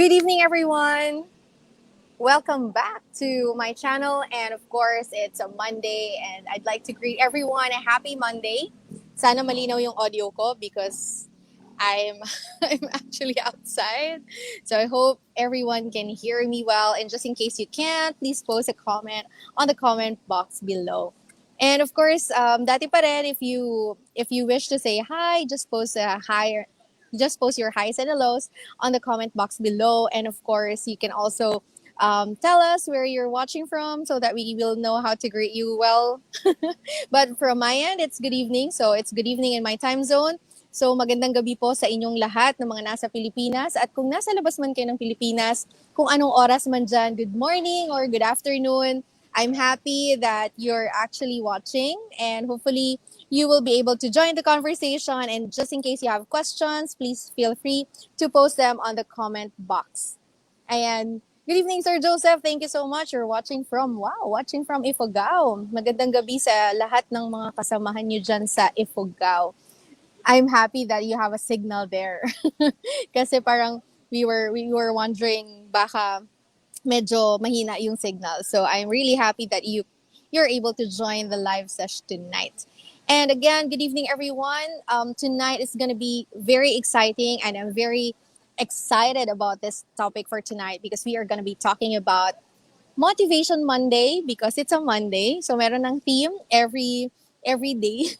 Good evening, everyone. Welcome back to my channel. And of course, it's a Monday, and I'd like to greet everyone a happy Monday. Sana malinaw yung audio ko because I'm I'm actually outside. So I hope everyone can hear me well. And just in case you can't, please post a comment on the comment box below. And of course, dati pa rin, if you wish to say hi, just post your highs and lows on the comment box below. And of course, you can also tell us where you're watching from so that we will know how to greet you well. But from my end, it's good evening. So it's good evening in my time zone. So magandang gabi po sa inyong lahat ng mga nasa Pilipinas. At kung nasa labas man kayo ng Pilipinas, kung anong oras man dyan, good morning or good afternoon. I'm happy that you're actually watching, and hopefully you will be able to join the conversation. And just in case you have questions, please feel free to post them on the comment box. Ayan. Good evening, Sir Joseph. Thank you so much. You're watching from Ifugao. Magandang gabi sa lahat ng mga kasamahan nyo dyan sa Ifugao. I'm happy that you have a signal there. Kasi parang we were wondering baka medyo mahina yung signal. So I'm really happy that you're able to join the live session tonight. And again, good evening, everyone. Tonight is going to be very exciting, and I'm very excited about this topic for tonight because we are going to be talking about Motivation Monday because it's a Monday. So meron ng theme every day.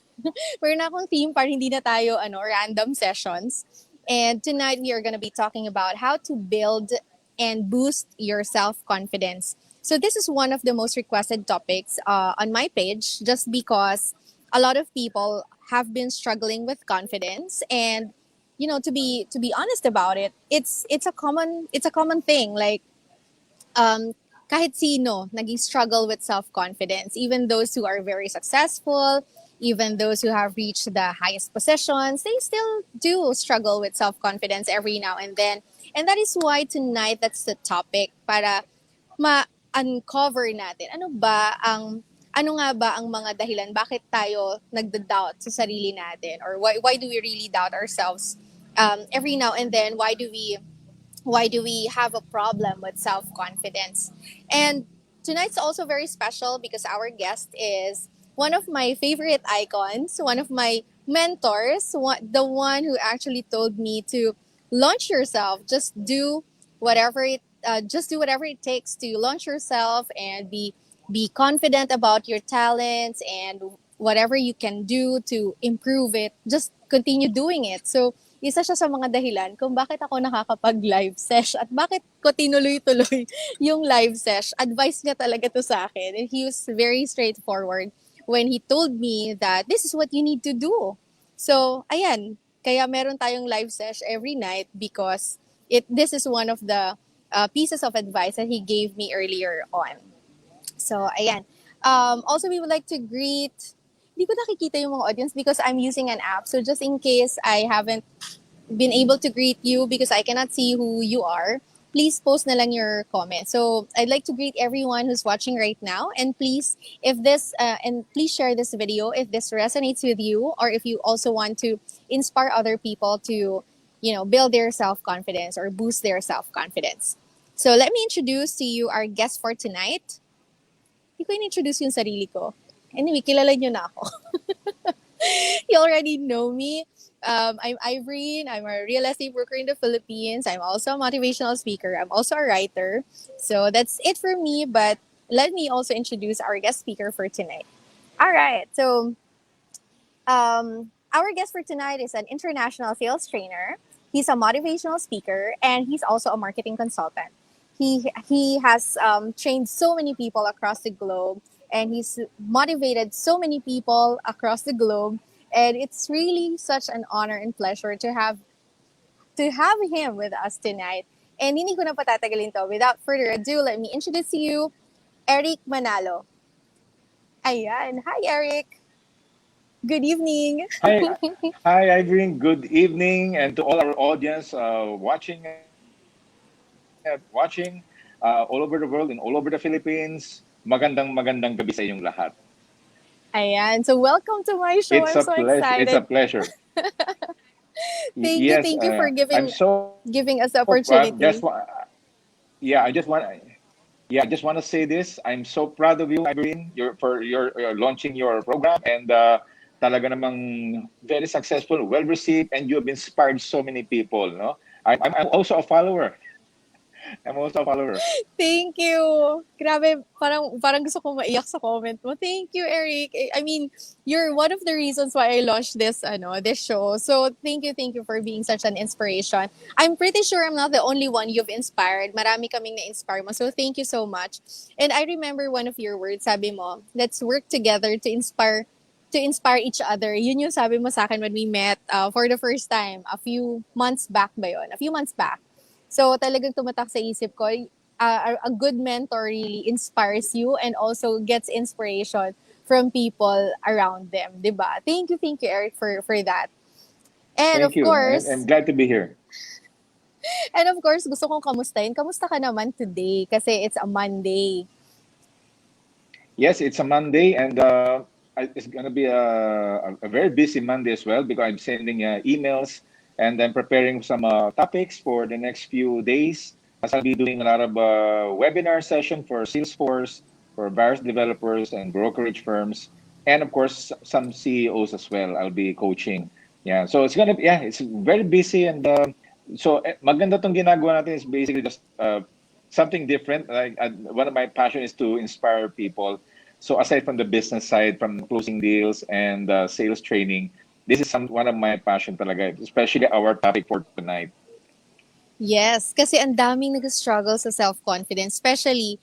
Meron na akong theme para hindi na tayo random sessions. And tonight we are going to be talking about how to build and boost your self-confidence. So this is one of the most requested topics on my page just because a lot of people have been struggling with confidence, and to be honest about it, it's a common thing, like um, kahit sino naging struggle with self-confidence, even those who are very successful, even those who have reached the highest positions, they still do struggle with self-confidence every now and then. And that is why tonight, that's the topic, para ma-uncover natin ano nga ba ang mga dahilan bakit tayo nagda-doubt sa sarili natin, or why do we really doubt ourselves every now and then. Why do we have a problem with self-confidence? And tonight's also very special because our guest is one of my favorite icons, one of my mentors, the one who actually told me to launch yourself. Just do whatever it takes to launch yourself and be confident about your talents, and whatever you can do to improve it, just continue doing it. So isa siya sa mga dahilan kung bakit ako nakakapag-live sesh at bakit ko tinuloy-tuloy yung live sesh. Advice niya talaga to sa akin. And he was very straightforward when he told me that this is what you need to do. So, ayan. Kaya meron tayong live sesh every night because this is one of the pieces of advice that he gave me earlier on. So, ayan. Also, we would like to greet. Hindi ko nakikita yung mga audience because I'm using an app. So, just in case I haven't been able to greet you because I cannot see who you are, please post na lang your comment. So, I'd like to greet everyone who's watching right now. And please, please share this video if this resonates with you, or if you also want to inspire other people to, build their self-confidence or boost their self-confidence. So, let me introduce to you our guest for tonight. Hindi ko in-introduce yung sarili ko. Anyway, kilala nyo na ako. You already know me. I'm Irene. I'm a real estate broker in the Philippines. I'm also a motivational speaker. I'm also a writer. So that's it for me. But let me also introduce our guest speaker for tonight. All right. So our guest for tonight is an international sales trainer. He's a motivational speaker, and he's also a marketing consultant. He has trained so many people across the globe, and he's motivated so many people across the globe. And it's really such an honor and pleasure to have him with us tonight. And hindi ko na patatagalin to. Without further ado, let me introduce to you Eric Manalo. Ayan. Hi, Eric. Good evening. Hi, hi, Irene. Good evening, and to all our audience watching all over the world and all over the Philippines. Magandang gabi sa inyong lahat. Ayan. So welcome to my show. I'm so It's a excited. pleasure. Yes, Thank you for I'm so giving us the just opportunity. yeah, I just want to say this. I'm so proud of you, Ivorine, for your launching your program, and talaga namang very successful, well received, and you have inspired so many people. No, I'm also a follower. I'm also a follower. Thank you. Grabe, parang gusto ko maiyak sa comment mo. Thank you, Eric. I mean, you're one of the reasons why I launched this show. So, thank you for being such an inspiration. I'm pretty sure I'm not the only one you've inspired. Marami kaming na-inspire mo. So, thank you so much. And I remember one of your words, sabi mo, let's work together to inspire each other. Yun yung sabi mo sa akin when we met for the first time a few months back ba yun? A few months back. So talagang tumatak sa isip ko, a good mentor really inspires you and also gets inspiration from people around them, 'di ba? Thank you Eric for that. And of Thank you, and course, I'm glad to be here. gusto kong kamustahin. Kamusta ka naman today? Kasi it's a Monday. Yes, it's a Monday, and it's going to be a very busy Monday as well because I'm sending emails and I'm preparing some topics for the next few days. As I'll be doing a lot of webinar session for Salesforce, for various developers and brokerage firms, and of course some CEOs as well. I'll be coaching. Yeah, so it's very busy, and maganda tong ginagawa natin is basically just something different. Like one of my passion is to inspire people. So aside from the business side, from closing deals and sales training, this is one of my passion talaga, especially our topic for tonight. Yes, kasi ang daming nag-struggle sa self-confidence, especially,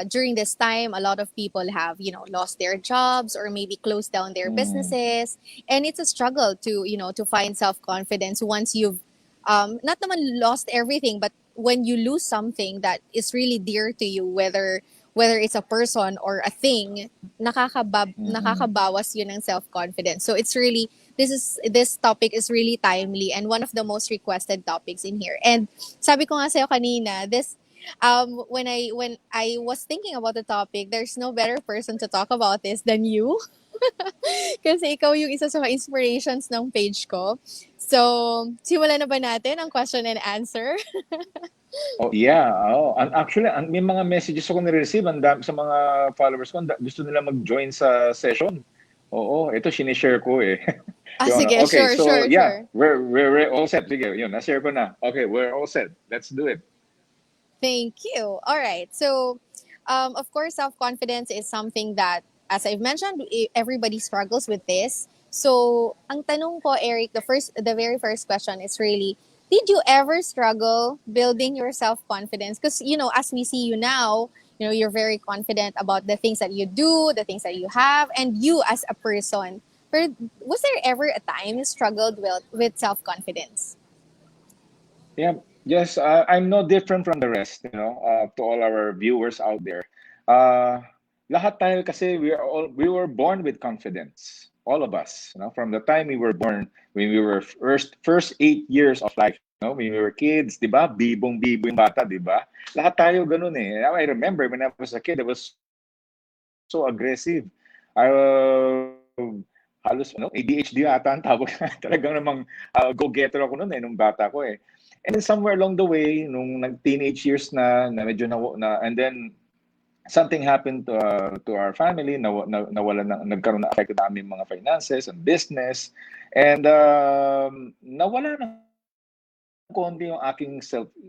during this time, a lot of people have, lost their jobs or maybe closed down their Mm, businesses. And it's a struggle to find self-confidence once you've, not naman lost everything, but when you lose something that is really dear to you, whether it's a person or a thing, mm-mm. nakakabawas yun ng self-confidence. So it's really, this topic is really timely and one of the most requested topics in here. And sabi ko nga sa'yo kanina, when I was thinking about the topic, there's no better person to talk about this than you. Kasi ikaw yung isa sa mga inspirations ng page ko. So, simulan na ba natin ang question and answer? Oh, yeah. Oh, and actually, may mga messages ako na-receive sa mga followers ko. Gusto nila mag-join sa session. Oo, ito sinishare ko eh. Ah, sige, Okay, sure, so sure, yeah, sure. we're all set. Sige, yun, na-share ko na. Okay, we're all set. Let's do it. Thank you. All right. So, of course, self confidence is something that, as I've mentioned, everybody struggles with this. So, ang tanong ko, Eric, the very first question is really, did you ever struggle building your self confidence? Because as we see you now, you're very confident about the things that you do, the things that you have, and you as a person. But was there ever a time you struggled with self confidence? Yeah, yes, I'm no different from the rest, to all our viewers out there. Uh, lahat tayo kasi we were born with confidence. All of us, from the time we were born, when we were first 8 years of life, when we were kids, 'di ba? Bibong-bibo yung bata, 'di ba? Lahat tayo ganun eh. I remember when I was a kid, I was so aggressive. Halos ADHD ata ang tawag. Talagang namang go-getter ako noon nung bata ko eh. And then somewhere along the way, nung nag-teenage years na medyo and then something happened to our family, nawala nagkaroon na affected namin mga finances and business. And nawala ng konti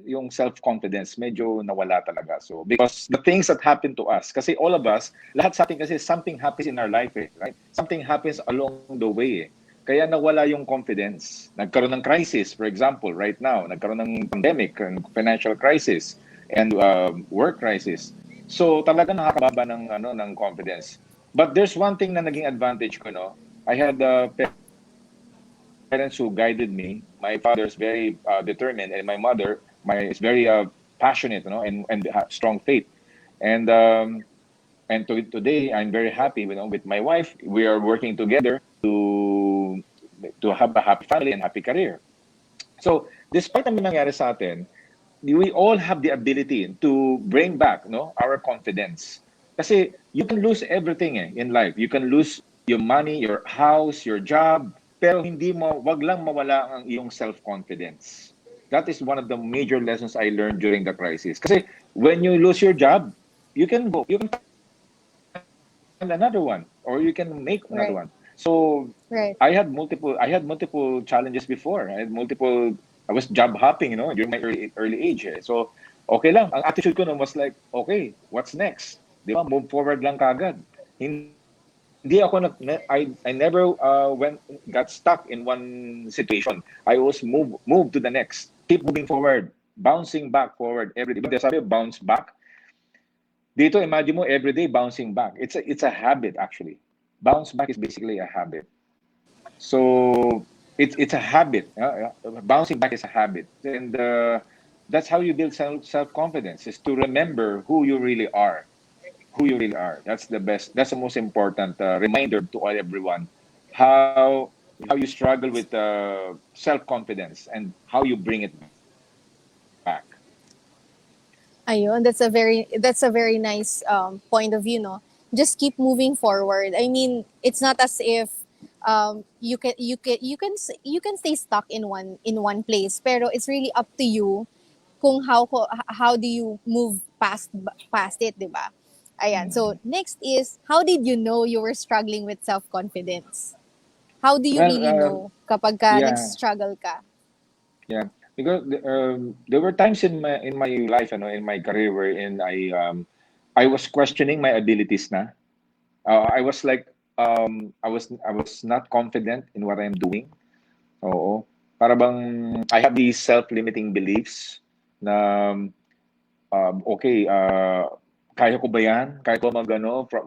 yung self-confidence, medyo nawala talaga. So, because the things that happened to us, kasi all of us, lahat sa atin kasi something happens in our life eh, right? Something happens along the way eh. Kaya nawala yung confidence. Nagkaroon ng crisis, for example, right now, nagkaroon ng pandemic, and financial crisis, and work crisis. So, talaga nakakababa ng confidence. But there's one thing na naging advantage ko, no? I had parents who guided me. My father is very determined, and my mother is very passionate, and strong faith. And today I'm very happy, with my wife. We are working together to have a happy family and happy career. So, despite ang nangyari sa atin, we all have the ability to bring back, no, our confidence. Kasi you can lose everything in life. You can lose your money, your house, your job, pero wag lang mawala ang iyong self-confidence. That is one of the major lessons I learned during the crisis. Kasi when you lose your job, you can find another one or you can make another one. So Right. Right. I had multiple challenges before. I was job hopping, during my early age. Eh. So okay lang. Ang attitude ko noon was like, okay, what's next? Di ba? Move forward lang kagad. Hindi ako I never got stuck in one situation. I always move to the next. Keep moving forward, bouncing back forward every day. But sabi, bounce back. Dito, imagine mo every day bouncing back. It's a habit actually. Bounce back is basically a habit. So it's a habit. Bouncing back is a habit, and that's how you build self confidence. Is to remember who you really are. Who you really are. That's the best. That's the most important reminder to all everyone. How how you struggle with self confidence and how you bring it back. Ayun, that's a very nice point of view, no? Just keep moving forward. I mean, it's not as if you can stay stuck in one place, pero it's really up to you kung how do you move past it, 'di ba? Ayan. So, Mhm. next is how did you know you were struggling with self-confidence? How do you Well, really know kapag yeah, nag-struggle ka? yeah. Because there were times in my life, in my career, wherein I was questioning my abilities. Na I was like I was not confident in what I'm doing. Oo. Para bang I have these self-limiting beliefs na okay, kaya ko ba yan? Kaya ko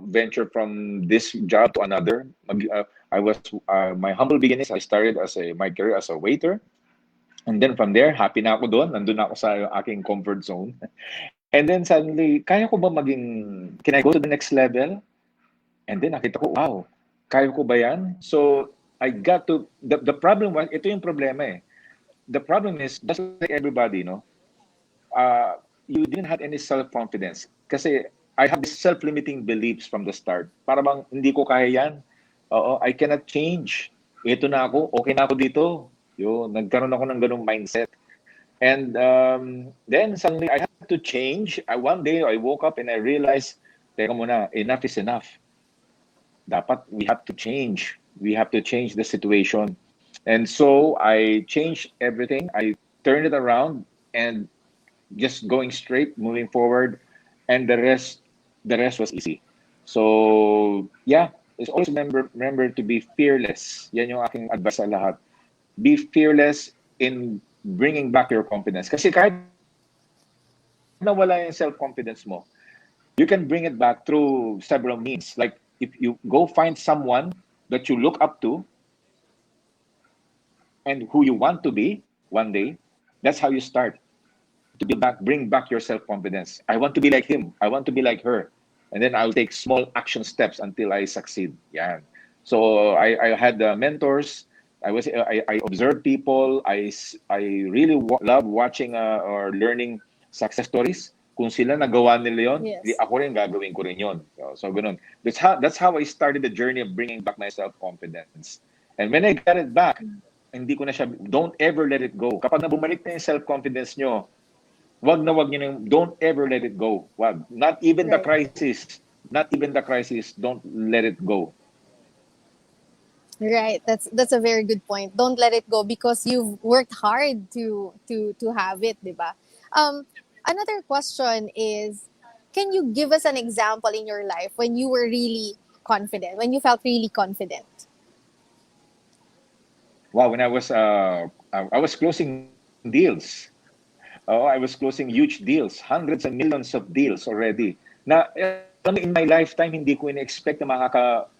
venture from this job to another? I was, my humble beginnings, I started my career as a waiter. And then from there, happy na ako doon. Nandun na ako sa aking comfort zone. And then suddenly, kaya ko ba can I go to the next level? And then nakita ko, wow, kaya ko ba yan? So, the problem was, ito yung problema eh. The problem is, just like everybody, no? You didn't have any self-confidence. Kasi I have this self-limiting beliefs from the start. Para bang hindi ko kaya yan. Oo, I cannot change. Ito na ako, okay na ako dito. Nagkaroon ako ng ganung mindset. And then suddenly I had to change. One day I woke up and I realized, teka muna, enough is enough. Dapat we have to change. We have to change the situation. And so I changed everything. I turned it around and just going straight, moving forward, and the rest was easy. So yeah, it's always remember to be fearless. Yan yung aking advice sa lahat. Be fearless in bringing back your confidence. Kasi kahit nawala yung self-confidence mo, you can bring it back through several means. Like if you go find someone that you look up to and who you want to be one day, that's how you start to bring back your self-confidence. I want to be like him. I want to be like her. And then I'll take small action steps until I succeed. Yeah. So I had mentors. I observed people. I really love watching or learning success stories. Kung sila nagawa nila yon, Yes. ako rin gagawin ko rin yon. So ganun. That's how I started the journey of bringing back my self-confidence. And when I got it back, hindi ko na siya, don't ever let it go. Kapag bumalik na yung self-confidence nyo, wag nyo nang, don't ever let it go. Wag. Not even the Right. crisis. Not even the crisis. Don't let it go. Right. That's a very good point. Don't let it go because you've worked hard to have it, 'di ba? Another question is, can you give us an example in your life when you were really confident, when you felt really confident? Wow, when I was closing deals. Oh, I was closing huge deals, hundreds and millions of deals already. Na alam mo, in my lifetime hindi ko in-expect na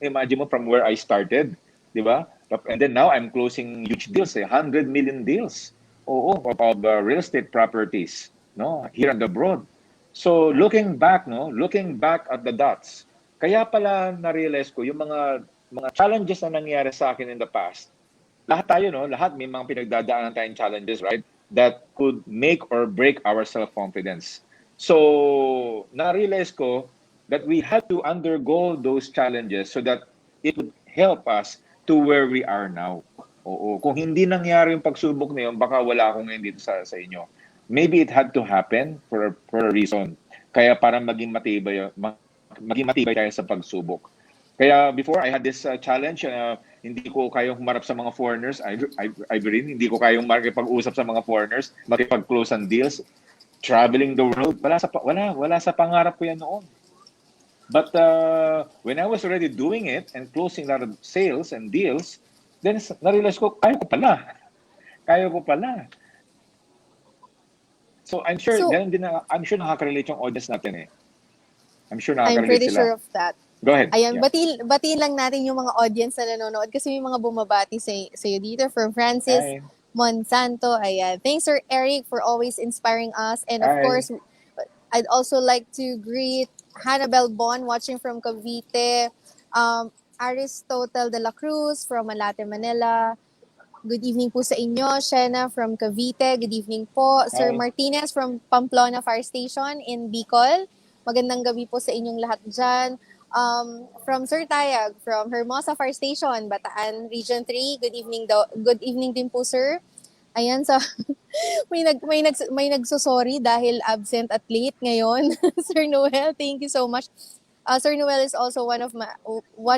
imagine mo from where I started, 'di ba? And then now I'm closing huge deals, 100 million deals. Oo, of real estate properties, no, here and abroad. So looking back at the dots, kaya pala na-realize ko yung mga challenges na nangyari sa akin in the past. Lahat tayo, no? Lahat may mga pinagdadaanan tayong challenges, right? That could make or break our self-confidence. So, na-realize ko that we had to undergo those challenges so that it would help us to where we are now. Oo, kung hindi nangyari yung pagsubok na yun, baka wala ako ngayon dito sa inyo. Maybe it had to happen for a reason. Kaya para maging matibay tayo sa pagsubok. Kaya before I had this challenge, hindi ko kayang humarap sa mga foreigners. I rin, hindi ko kayang makipag-usap sa mga foreigners, makipag-close ang deals, traveling the world. Wala sa pangarap ko yan noon. But when I was already doing it and closing a lot of sales and deals, then na-realize ko, kaya ko pala. Kaya ko pala. So So, I'm sure nakaka-relate yung audience natin eh. I'm sure I'm nakaka-relate pretty sila. sure of that. Go ahead. Ayan, Yeah. batiin lang natin yung mga audience na nanonood kasi may mga bumabati sa'yo dito from Francis Hi. Monsanto. Ayan. Thanks, Sir Eric, for always inspiring us. And of Hi. course, I'd also like to greet Hannibal Bon watching from Cavite, Aristotle de la Cruz from Malate, Manila. Good evening po sa inyo. Shena from Cavite. Good evening po. Sir Hi. Martinez from Pamplona Fire Station in Bicol. Magandang gabi po sa inyong lahat dyan. From Sir Tayag from Hermosa Fire Station, Bataan Region 3. Good evening din po, sir. Ayan, sa may nagso-sorry dahil absent at late ngayon. Sir Noel, thank you so much. Sir Noel is also one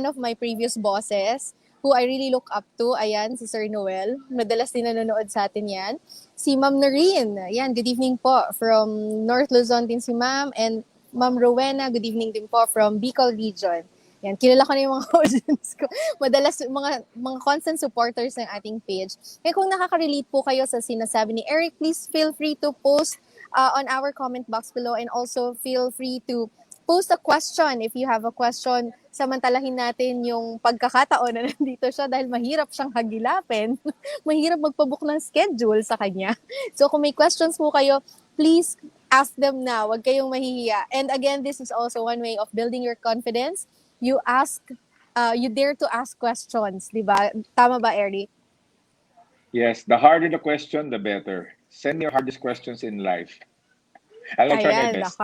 of my previous bosses who I really look up to. Ayan, si Sir Noel. Madalas din nanonood sa atin yan. Si Ma'am Noreen. Ayan, good evening po. From North Luzon din si Ma'am. And Ma'am Rowena, good evening din po from Bicol Region. Yan, kilala ko na yung mga audience ko. Madalas mga constant supporters ng ating page. Kaya kung nakaka-relate po kayo sa sinasabi ni Eric, please feel free to post on our comment box below and also feel free to post a question if you have a question. Samantalahin natin yung pagkakataon na nandito siya dahil mahirap siyang hagilapin. Mahirap magpabook ng schedule sa kanya. So kung may questions po kayo, please ask them now. Huwag kayong mahihiya. And again, this is also one way of building your confidence. You dare to ask questions, di ba? Tama ba, Eric? Yes, the harder the question, the better. Send me your hardest questions in life. I'll try my Ayan, best.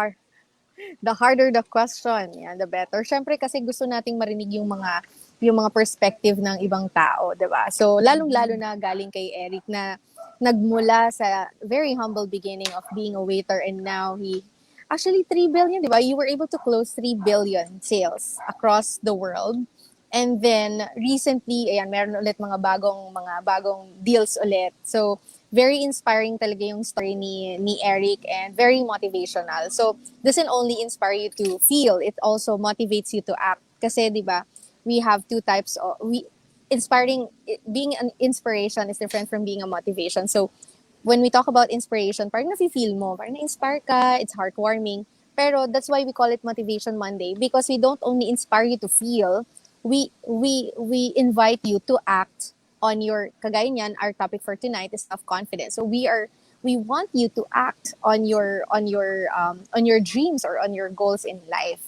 the harder the question, yan, the better. Syempre kasi gusto nating marinig yung mga perspective ng ibang tao, 'di ba? So lalong-lalo na galing kay Eric na nagmula sa very humble beginning of being a waiter and now he actually 3 billion, 'di ba? You were able to close 3 billion sales across the world. And then recently, ayan, meron ulit mga bagong deals ulit. So very inspiring talaga yung story ni Eric and very motivational. So doesn't only inspire you to feel, it also motivates you to act. Kasi 'di ba, we have two types of being an inspiration is different from being a motivation. So when we talk about inspiration, parang nafe-feel mo, parang na-inspire ka, it's heartwarming. Pero that's why we call it Motivation Monday because we don't only inspire you to feel, we invite you to act on your kagaya niyan, our topic for tonight is self-confidence. So we want you to act on your dreams or on your goals in life.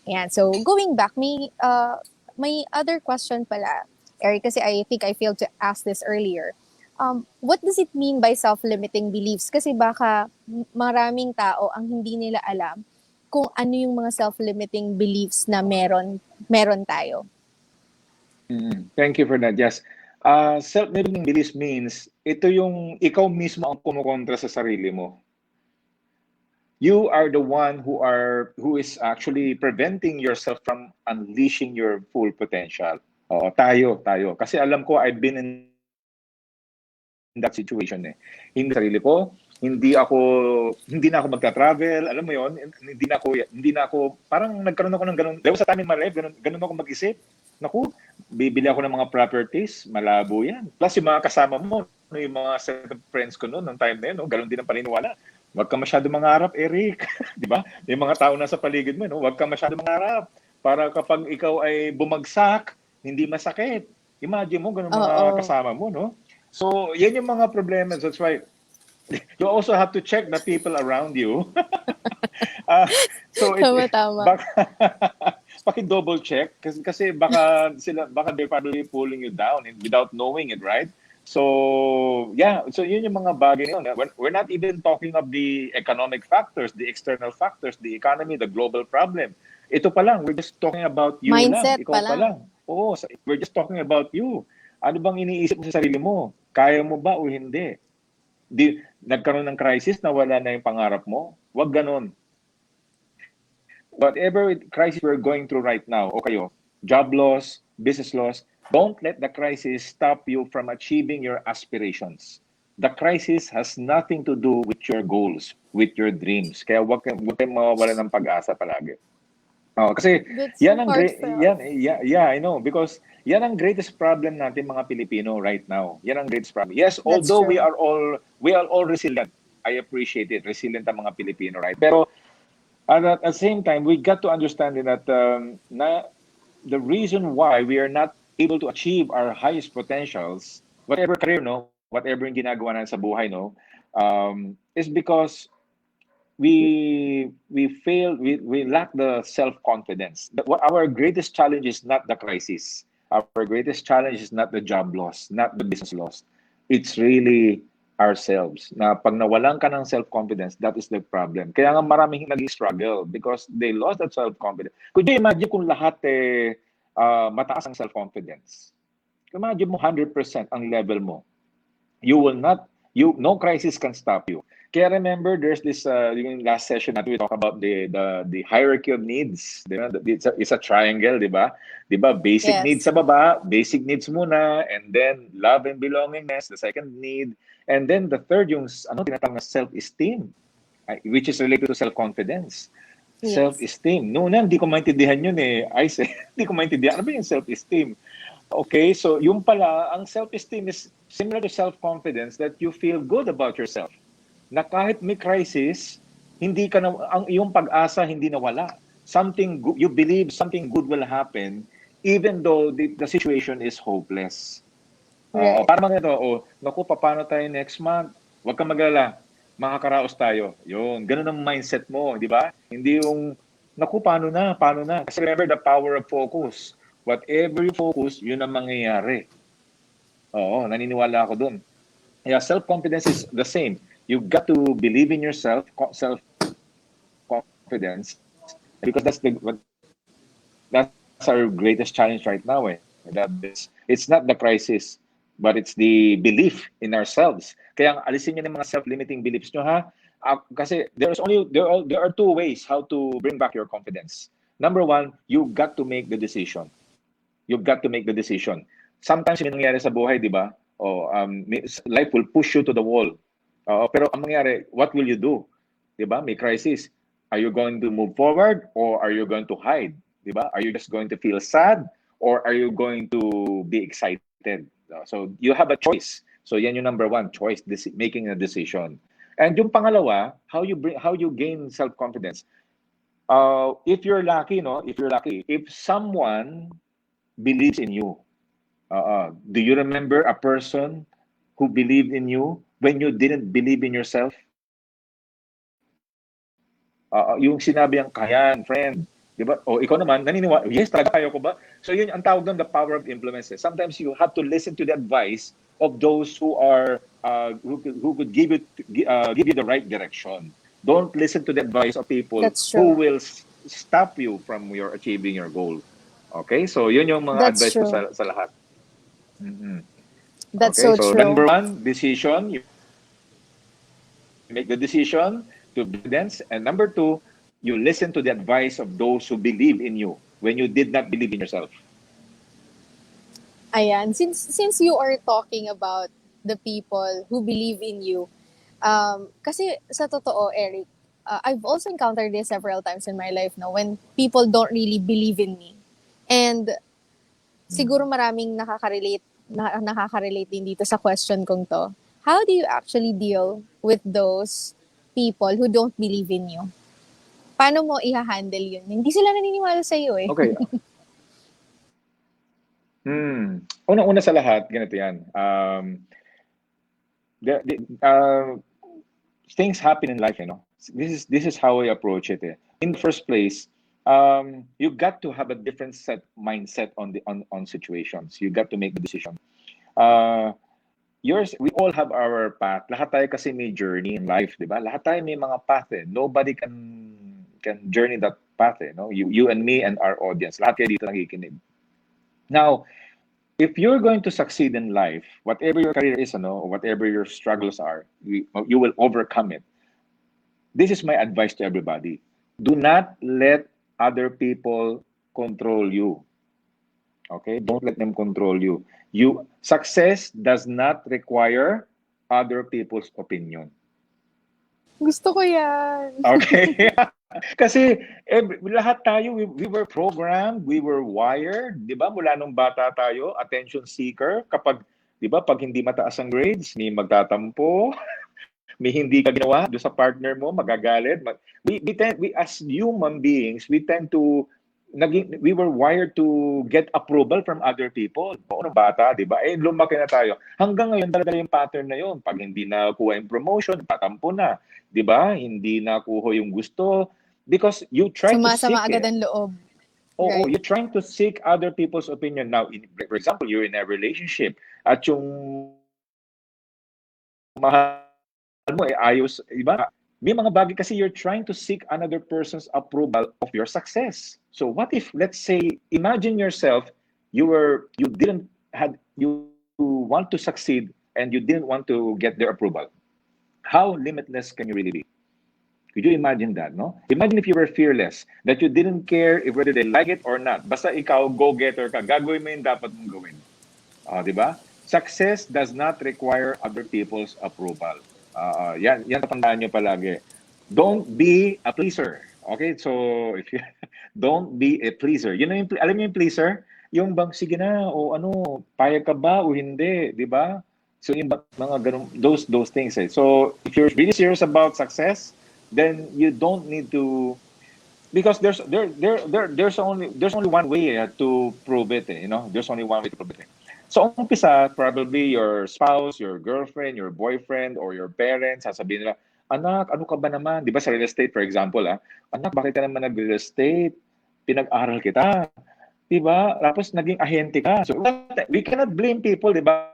And so going back, may other question pala, Eric, kasi I think I failed to ask this earlier. What does it mean by self-limiting beliefs? Kasi baka maraming tao ang hindi nila alam kung ano yung mga self-limiting beliefs na meron tayo. Thank you for that. Yes. Self-limiting beliefs means ito yung ikaw mismo ang kumukontra sa sarili mo. You are the one who is actually preventing yourself from unleashing your full potential. Oo, tayo. Kasi alam ko I've been in that situation eh. Hindi sarili ko, hindi na ako magta-travel, alam mo 'yon, hindi na ako parang nagkaroon ako ng ganun. There was a time in my life, ganun ako mag-isip. Naku, bibili ako ng mga properties, malabo 'yan. Plus yung mga kasama mo, yung mga set of friends ko noon, nung time na yun, no, ganun din ang paniniwala. Huwag ka masyado mangarap, Eric. Di ba? Yung mga tao na sa paligid mo, no? Huwag ka masyado mangarap. Para kapag ikaw ay bumagsak, hindi masakit. Imagine mo, ganun mga Oo. kasama mo, no? So, yan yung mga problema. That's why you also have to check the people around you. uh, so, Tama. baka, paki-double check kasi baka they're probably pulling you down without knowing it, right? So, yeah. So, yun yung mga bagay yun. We're not even talking of the economic factors, the external factors, the economy, the global problem. Ito pa lang, we're just talking about you lang. Mindset Ikaw pa pa lang. lang. Oo, we're just talking about you. Ano bang iniisip mo sa sarili mo? Kaya mo ba o hindi? Nagkaroon ng crisis na wala na yung pangarap mo? Huwag ganon. Whatever crisis we're going through right now, o kayo, job loss, business loss, don't let the crisis stop you from achieving your aspirations. The crisis has nothing to do with your goals, with your dreams. Kaya huwag kayong mawawala ng pag-asa palagi. Oh, kasi That's yan so ang great heartfelt. yeah, I know because yan ang greatest problem natin mga Pilipino right now. Yan ang greatest problem. Yes, That's although true. we are all resilient. I appreciate it. Resilient ang mga Pilipino, right? Pero at the same time, we got to understand that the reason why we are not able to achieve our highest potentials, whatever career, no, whatever yung ginagawa natin sa buhay, no, is because we lack the self-confidence. Our greatest challenge is not the crisis. Our greatest challenge is not the job loss, not the business loss. It's really ourselves. Na pag nawalan ka ng self-confidence, that is the problem. Kaya nga maraming nag-struggle because they lost that self-confidence. Could you imagine kung lahat mataas ang self-confidence? Imagine mo 100% ang level mo. You will not no crisis can stop you. Kaya remember, there's this yung last session natin we talk about the hierarchy of needs, di ba? It's a triangle, di ba? Di ba? Basic needs Yes. sa baba, basic needs muna, and then love and belongingness, the second need, and then the third yung tinatawag na self-esteem, which is related to self-confidence. Yes. Self-esteem. Noon na, hindi ko maintindihan yun eh. I say, hindi ko maintindihan. Ano ba yung self-esteem? Okay, so yung pala, ang self-esteem is similar to self-confidence that you feel good about yourself. Na kahit may crisis, hindi ka na, yung pag-asa hindi nawala. Something good, you believe something good will happen even though the situation is hopeless. Right. Para mga ito, naku, paano tayo next month? Huwag kang mag-alala, makakaraos tayo. Yun, ganun ang mindset mo, di ba? Hindi yung, naku, paano na, paano na? Kasi remember the power of focus. Whatever you focus, yun ang mangyayari. Oo, naniniwala ako dun. Yeah, self-confidence is the same. You got to believe in yourself, self-confidence, because that's our greatest challenge right now. It's not the crisis, but it's the belief in ourselves. Kaya alisin niyo ng mga self-limiting beliefs nyo, ha? Kasi there are two ways how to bring back your confidence. Number one, you got to make the decision. You've got to make the decision. Sometimes yung nangyayari sa buhay, di ba? Life will push you to the wall. Pero ang mangyayari, what will you do? Di ba? May crisis. Are you going to move forward or are you going to hide? Di ba? Are you just going to feel sad or are you going to be excited? So you have a choice. So yan yung number one, choice, making a decision. And yung pangalawa, how you gain self-confidence. If you're lucky, no? If someone believes in you. Do you remember a person who believed in you when you didn't believe in yourself? Yung sinabi ang kayan, friend. Di ba? O ikaw naman, naniniwala, yes, talaga kaya ko ba? So yun, ang tawag doon, the power of influence. Sometimes you have to listen to the advice of those who could give you the right direction. Don't listen to the advice of people That's who true. will stop you from your achieving your goal. Okay? So yun yung mga That's advice ko true. sa lahat. Mm-hmm. That's Okay, so so number true. one, decision. You make the decision to build confidence. And number two, you listen to the advice of those who believe in you when you did not believe in yourself. Ayan. Since you are talking about the people who believe in you, kasi sa totoo, Eric, I've also encountered this several times in my life no, when people don't really believe in me. And siguro Mm. maraming nakaka-relate din dito sa question kong to. How do you actually deal with those people who don't believe in you? Paano mo i-handle yun? Hindi sila naniniwala sa iyo eh. Okay. Unang-una sa lahat, ganito yan. Things happen in life, you know. This is how I approach it. In the first place, you got to have a different mindset on situations. You got to make the decision. Uh, we all have our path. Lahat tayo kasi may journey in life, di ba? Lahat tayo may mga path eh. Nobody can journey that path eh, no? You and me and our audience. Lahat kayo dito nakikinig. Now, If you're going to succeed in life, whatever your career is, or whatever your struggles are, you will overcome it. This is my advice to everybody. Do not let other people control you. Okay? Don't let them control you. Success does not require other people's opinion. Gusto ko yan. Okay? Kasi lahat tayo, we were programmed, we were wired, 'di ba? Mula nung bata tayo, attention seeker. Kapag 'di ba, pag hindi mataas ang grades, may magtatampo, may hindi ka ginawa do sa partner mo, magagalit. We as human beings, we were wired to get approval from other people. Oo, nung bata, di ba? Lumaki na tayo. Hanggang ngayon, talaga yung pattern na yun. Pag hindi nakuha yung promotion, tatampo na. Di ba? Hindi nakuha yung gusto. Because you try to Sumasama seek agad it. ang loob. Oo, Right. you're trying to seek other people's opinion. Now, for example, you're in a relationship at yung mahal mo ayos, iba. May mga bagay kasi you're trying to seek another person's approval of your success. So what if, let's say, imagine yourself, you didn't had you want to succeed and you didn't want to get their approval. How limitless can you really be? Could you imagine that, no? Imagine if you were fearless, that you didn't care if whether they like it or not. Basta ikaw, go-getter ka, gagawin mo yung dapat mong gawin. Di ba? Success does not require other people's approval. Yan tatandaan nyo palagi. Don't be a pleaser. Okay? So, if you, don't be a pleaser. Yun na yung, alam niyo yung pleaser? Yung bang, sige na, o ano, payag ka ba o hindi, di ba? So, yung mga ganun, those things. Eh. So, if you're really serious about success, then you don't need to, because there's only one way to prove it. There's only one way to prove it. So umpisa, probably your spouse, your girlfriend, your boyfriend, or your parents, sasabihin nila, anak, ano ka ba naman? Di ba sa real estate, for example, anak, bakit ka naman nag-real estate? Pinag-aral kita. Di ba? Tapos naging ahente ka. So we cannot blame people, di ba,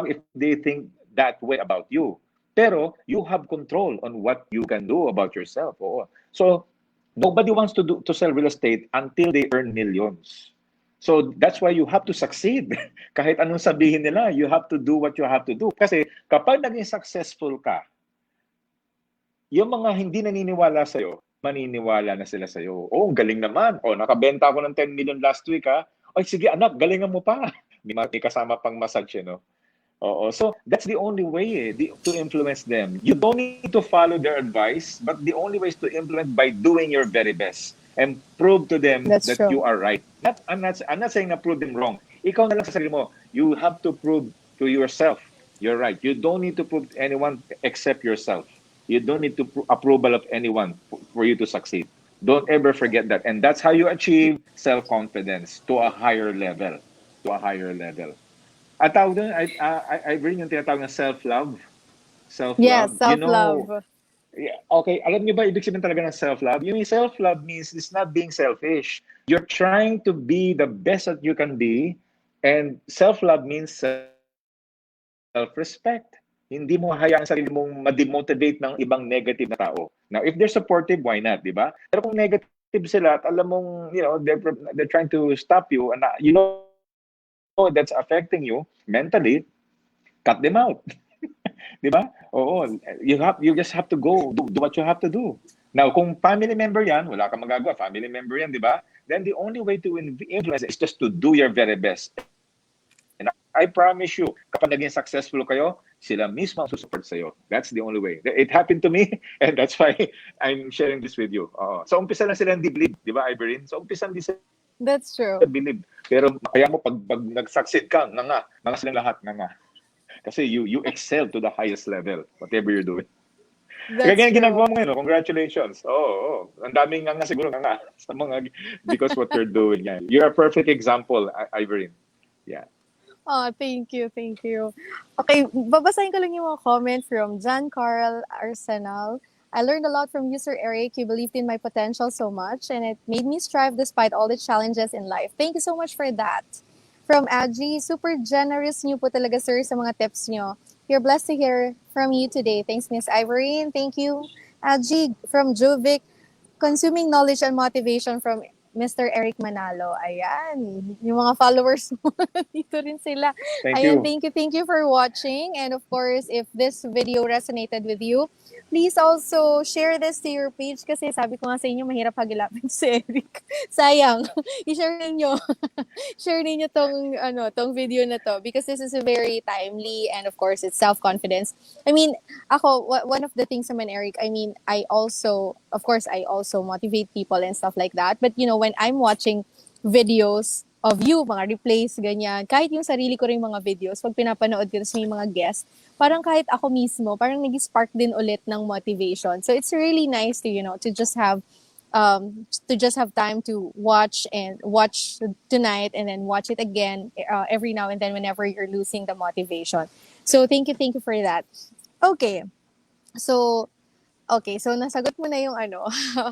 if they think that way about you. Pero you have control on what you can do about yourself. Oo. So nobody wants to sell real estate until they earn millions. So that's why you have to succeed. Kahit anong sabihin nila, you have to do what you have to do. Kasi kapag naging successful ka, yung mga hindi naniniwala sa'yo, maniniwala na sila sa'yo. Oh, galing naman. Oh, nakabenta ako ng 10 million last week, ha? Ay, sige anak, galingan mo pa. May kasama pang massage, no? Oo. So that's the only way to influence them. You don't need to follow their advice, but the only way is to influence by doing your very best and prove to them That's that true. you are right. I'm not saying na prove them wrong. Ikaw na lang sa sarili mo. You have to prove to yourself you're right. You don't need to prove to anyone except yourself. You don't need to approval of anyone for you to succeed. Don't ever forget that. And that's how you achieve self-confidence to a higher level. To a higher level. At tawag doon, I bring yung tinatawag na self-love. Yes, Self-love. self-love. Okay, alam niyo ba ibig sabihin talaga ng self-love? Yung self-love means it's not being selfish. You're trying to be the best that you can be, and self-love means self-respect. Hindi mo hayaan ang sarili mong ma-demotivate ng ibang negative na tao. Now, if they're supportive, why not, di ba? Pero kung negative sila at alam mong, they're trying to stop you, and that's affecting you mentally, cut them out. Di ba? Oo. You just have to go do what you have to do. Now, kung family member yan, wala kang magagawa. Family member yan, di ba? Then the only way to influence is just to do your very best. And I promise you, kapag naging successful kayo, sila mismo ang susupport sa'yo. That's the only way. It happened to me, and that's why I'm sharing this with you. So umpisa lang sila hindi believe, di ba, Iberin? So umpisa hindi sila believe. That's Pero true. kaya mo pag nag-succeed ka, nga silang lahat, nga. Kasi you excel to the highest level, whatever you're doing. Kaya That's ganyan ginagawa true. mo ngayon, no? Congratulations. Oo. Ang daming nga siguro nga sa mga, because what you're doing. Yeah. You're a perfect example, Ivory. Yeah. Oh, thank you, thank you. Okay, babasahin ko lang yung mga comment from John Carl Arsenal. I learned a lot from user Eric. You believed in my potential so much, and it made me strive despite all the challenges in life. Thank you so much for that. From Adji, super generous niyo po talaga, sir, sa mga tips niyo. You're blessed to hear from you today. Thanks, Miss Ivory, and thank you, Adji. From Jovic, consuming knowledge and motivation from Mr. Eric Manalo. Ayan, yung mga followers mo, dito rin sila. Thank Ayan, you. thank you for watching. And of course, if this video resonated with you, please also share this to your page kasi sabi ko nga sa inyo, mahirap hagilapin si Eric. Sayang, i-share ninyo. Share ninyo tong video na to because this is a very timely and of course it's self-confidence. I mean, one of the things naman, Eric, I mean, I also motivate people and stuff like that. But when I'm watching videos of you, mga replays, ganyan, kahit yung sarili ko rin mga videos, pag pinapanood ko sa mga guests, parang kahit ako mismo, parang nag-spark din ulit ng motivation. So it's really nice to just have time to watch tonight and then watch it again every now and then whenever you're losing the motivation. So thank you for that. Okay, so nasagot mo na yung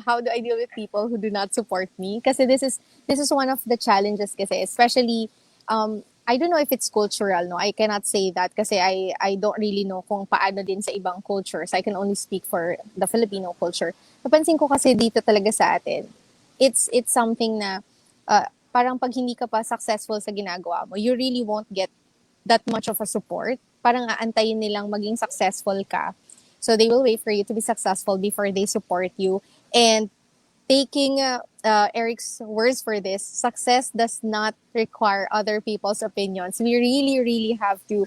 how do I deal with people who do not support me? Kasi this is one of the challenges kasi, especially I don't know if it's cultural, no. I cannot say that kasi I don't really know kung paano din sa ibang cultures. I can only speak for the Filipino culture. Napansin ko kasi dito talaga sa atin, it's something na parang pag hindi ka pa successful sa ginagawa mo, you really won't get that much of a support. Parang aantayin nilang maging successful ka. So they will wait for you to be successful before they support you. And taking Eric's words for this, success does not require other people's opinions. We really, really have to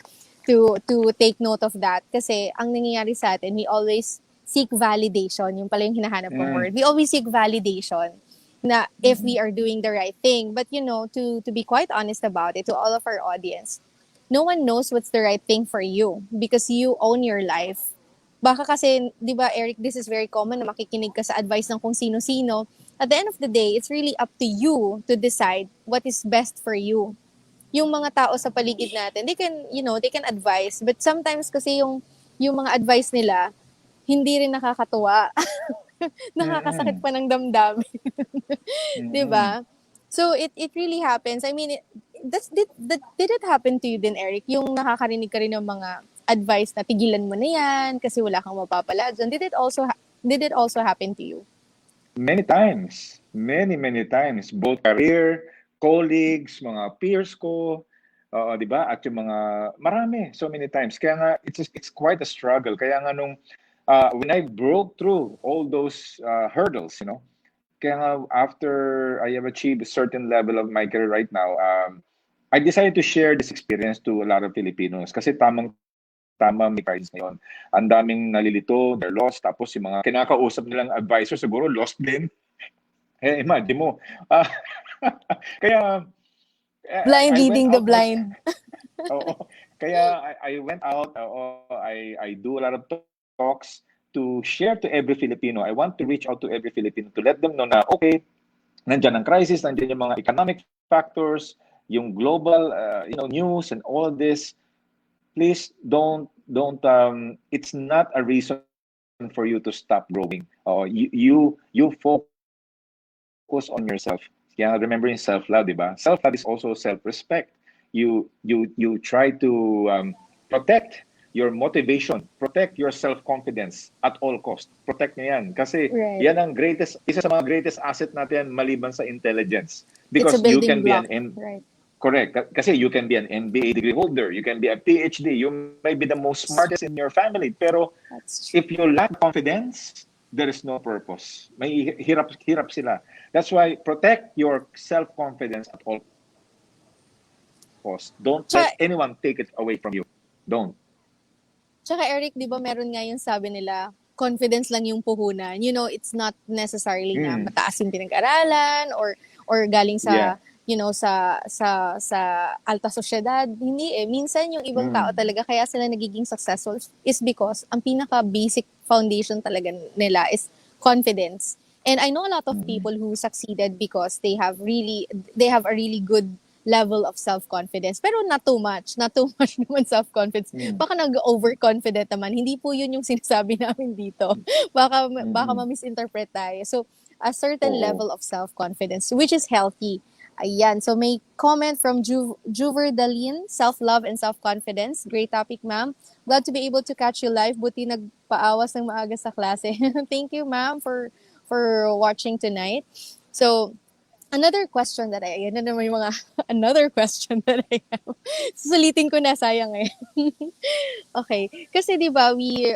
take note of that. Kasi ang nangyayari sa atin, we always seek validation. Yung pala yung hinahanap kong Mm, word. We always seek validation na if we mm, are doing the right thing. But to be quite honest about it, to all of our audience, no one knows what's the right thing for you because you own your life. Baka kasi, di ba, Eric, this is very common na makikinig ka sa advice ng kung sino-sino. At the end of the day, it's really up to you to decide what is best for you. Yung mga tao sa paligid natin, they can advise. But sometimes kasi yung mga advice nila, hindi rin nakakatuwa. Nakakasakit mm, pa ng damdamin. Di mm. ba? So it really happens. I mean, did it happen to you din, Eric? Yung nakakarinig ka rin ng mga advice na tigilan mo na yan kasi wala kang mapapala dyan. Did it also happen to you? Many times. Many times. Both career, colleagues, mga peers ko, di ba? At yung mga, marami, so many times. Kaya nga, it's quite a struggle. Kaya nga when I broke through all those hurdles, kaya nga, after I have achieved a certain level of my career right now, I decided to share this experience to a lot of Filipinos. Kasi tamang may crisis ngayon. Ang daming nalilito, they're lost, tapos yung mga kinakausap nilang advisor siguro lost din. Eh, imagine mo. Ah, kaya Blind I went leading the out my blind. oo. Kaya I went out, I do a lot of talks to share to every Filipino. I want to reach out to every Filipino to let them know na okay, nandiyan ang crisis, nandiyan yung mga economic factors, yung global news and all this. Please don't it's not a reason for you to stop growing. You focus on yourself. Yeah, remembering self-love, di ba? Self-love is also self-respect. You try to protect your motivation, protect your self-confidence at all cost. Protect niyo yan kasi Right. yan ang isa sa mga greatest asset natin maliban sa intelligence. It's a Because you building can be block. Right. correct. Kasi you can be an MBA degree holder, you can be a PhD, you may be the most smartest in your family, pero That's true. if you lack confidence, there is no purpose. May hirap sila. That's why protect your self-confidence at all costs. Don't let anyone take it away from you. Tsaka, Don't. Tsaka Eric, di ba meron nga yung sabi nila, confidence lang yung puhunan. It's not necessarily na Mm, mataas yung pinag-aralan or galing yeah. sa alta sosyedad. Hindi eh. Minsan yung ibang tao Mm, talaga kaya sila nagiging successful is because ang pinaka-basic foundation talaga nila is confidence. And I know a lot of mm, people who succeeded because they have a really good level of self-confidence. Pero not too much. Not too much naman self-confidence. mm, Baka nag-overconfident naman. Hindi po yun yung sinasabi namin dito. Baka mm. ma-misinterpret tayo. So, a certain Oo. level of self-confidence, which is healthy. Ayan. So, may comment from Juver Dalin, self-love and self-confidence. Great topic, ma'am. Glad to be able to catch you live. Buti nagpaawas ng maaga sa klase. Thank you, ma'am, for watching tonight. So, Another question that yan na naman yung mga, another question that I have. Susulitin ko na, sayang eh. Okay. Kasi di ba, we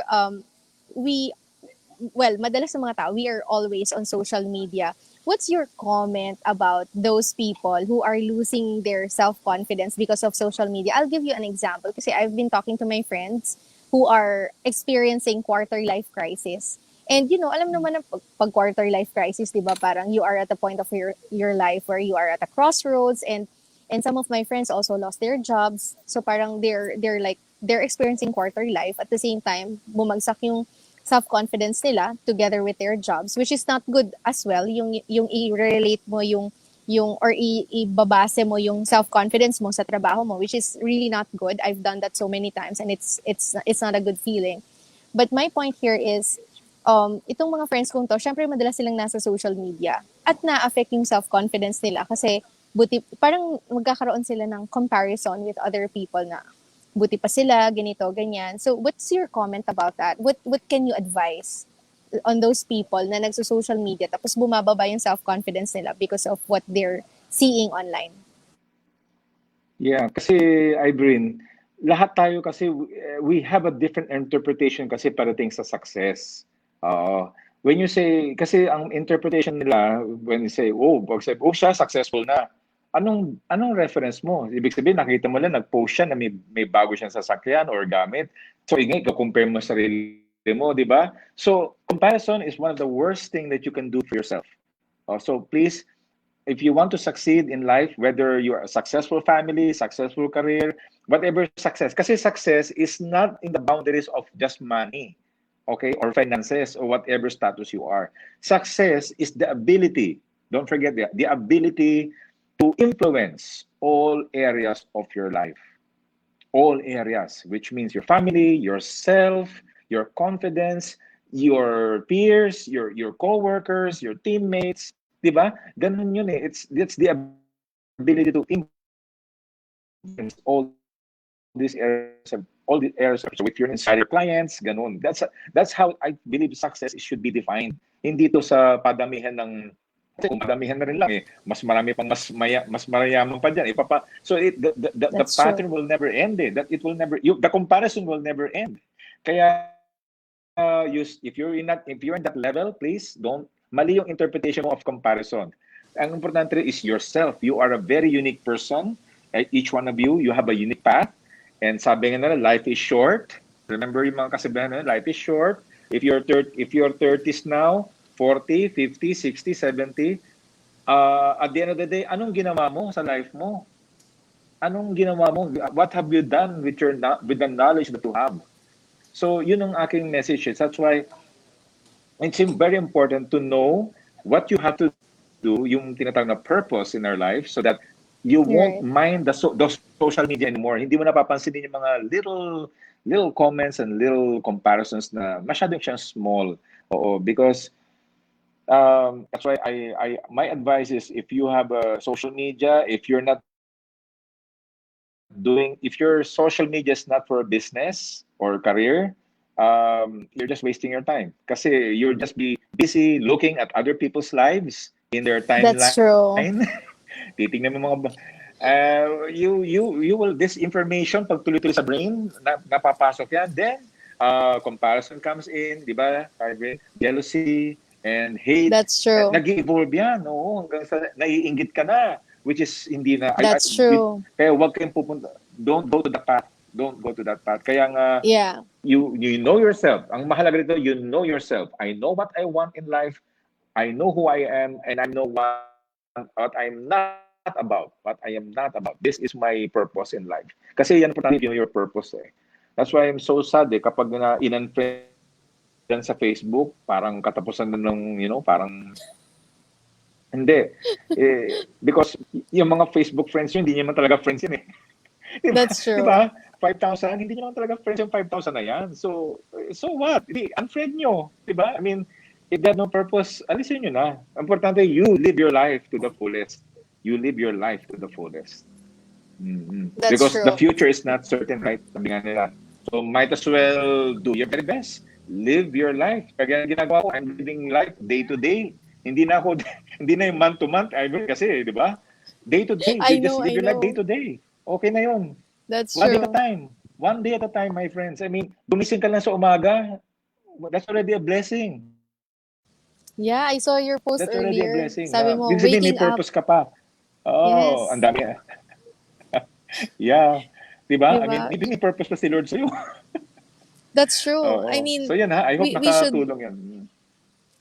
well, madalas sa mga tao, we are always on social media. What's your comment about those people who are losing their self-confidence because of social media? I'll give you an example kasi I've been talking to my friends who are experiencing quarter life crisis. And alam naman na pag quarter life crisis, 'di ba, parang you are at a point of your life where you are at a crossroads, and some of my friends also lost their jobs. So parang they're experiencing quarter life at the same time bumagsak yung self-confidence nila together with their jobs, which is not good as well. Yung i-relate mo yung or ibabase mo yung self-confidence mo sa trabaho mo, which is really not good. I've done that so many times, and it's not a good feeling. But my point here is, itong mga friends kong to, syempre madalas silang nasa social media at na-affect yung self-confidence nila kasi parang magkakaroon sila ng comparison with other people na buti pa sila, ganito, ganyan. So, what's your comment about that? What can you advise on those people na nagso-social media tapos bumababa yung self-confidence nila because of what they're seeing online? Yeah, kasi Irene, lahat tayo kasi we have a different interpretation kasi parating sa success. When you say, kasi ang interpretation nila, when you say, oh siya successful na. Anong reference mo? Ibig sabihin, nakita mo lang, nag-post siya na may bago siyang sasakyan or gamit. So, ingay, compare mo sa sarili mo, di ba? So, comparison is one of the worst thing that you can do for yourself. So, please, if you want to succeed in life, whether you're a successful family, successful career, whatever success, kasi success is not in the boundaries of just money, okay, or finances, or whatever status you are. Success is the ability, don't forget the ability to influence all areas of your life. All areas, which means your family, yourself, your confidence, your peers, your co-workers, your teammates, 'di ba? Ganun yun eh. It's the ability to influence all these areas of with your inside your clients, ganun. That's how I believe success should be defined. Hindi to sa padamihan ng kasi kung padamihan na rin lang eh, mas marami pang mas mayaman pa diyan. So the That's true. pattern will never end eh. That it will never the comparison will never end. Kaya if you're in that level, please don't mali yung interpretation mo of comparison. Ang importante is yourself. You are a very unique person. Each one of you have a unique path. And sabi nga nila, life is short. Remember yung mga kasabihan na, life is short. If you're 30s now, 40, 50, 60, 70, at the end of the day, anong ginawa mo sa life mo? Anong ginawa mo? What have you done with with the knowledge that you have? So, yun ang aking message. That's why it's very important to know what you have to do, yung tinatawag na purpose in our life, so that you You're won't right. mind the social media anymore. Hindi mo napapansinin yung mga little comments and little comparisons na masyadong siyang small. Oo, because that's why my advice is if you have a social media, if your social media is not for a business or career, you're just wasting your time. Kasi you'll just be busy looking at other people's lives in their That's timeline. true. Titingnan mo mga you will this information pag tuloy-tuloy sa brain napapasok yan, then comparison comes in, di ba? Jealousy and hate, That's true. nag-evolve yan, oo, hanggang sa naiinggit ka na, which is hindi na That's true. kaya wag kayong pupunta, don't go to that path, kaya nga Yeah. you know yourself. Ang mahalaga dito, you know yourself. I know what I want in life. I know who I am, and I know what I'm not about. What I am not about. This is my purpose in life. Kasi yan importante yung your purpose eh. That's why I'm so sad eh kapag na in-unfriend yan sa Facebook, parang katapusan na ng, parang hindi. Because yung mga Facebook friends yun, hindi naman talaga friends yun eh. Di ba? That's Di true. ba? 5,000, hindi nyo naman talaga friends yung 5,000 na yan. So what? Hindi, unfriend nyo. Di ba? I mean, if they have no purpose, alisin nyo na. Importante, you live your life to the fullest. You live your life to the fullest. That's Because the true. future is not certain, right? Sabi nga nila. So might as well do your very best. Live your life. Kaya ginagawa ko, I'm living life day to day. Hindi na ako, hindi na yung month to month, Ivory, kasi, di ba? Day to day, I just know, live I your life day know. to day. Okay na yun. That's One day at a true. time. One day at a time, my friends. I mean, gumising ka lang sa umaga, that's already a blessing. Yeah, I saw your That's post already a earlier. blessing. Sabi Na, mo, ibig sabihin, may waking up. purpose ka pa. Oh, ang Yes. dami. Yeah. Diba? I mean, Diba? may purpose pa si Lord sa'yo. That's true. I Oo. mean, So yan ha, I hope we should, nakatulong yan.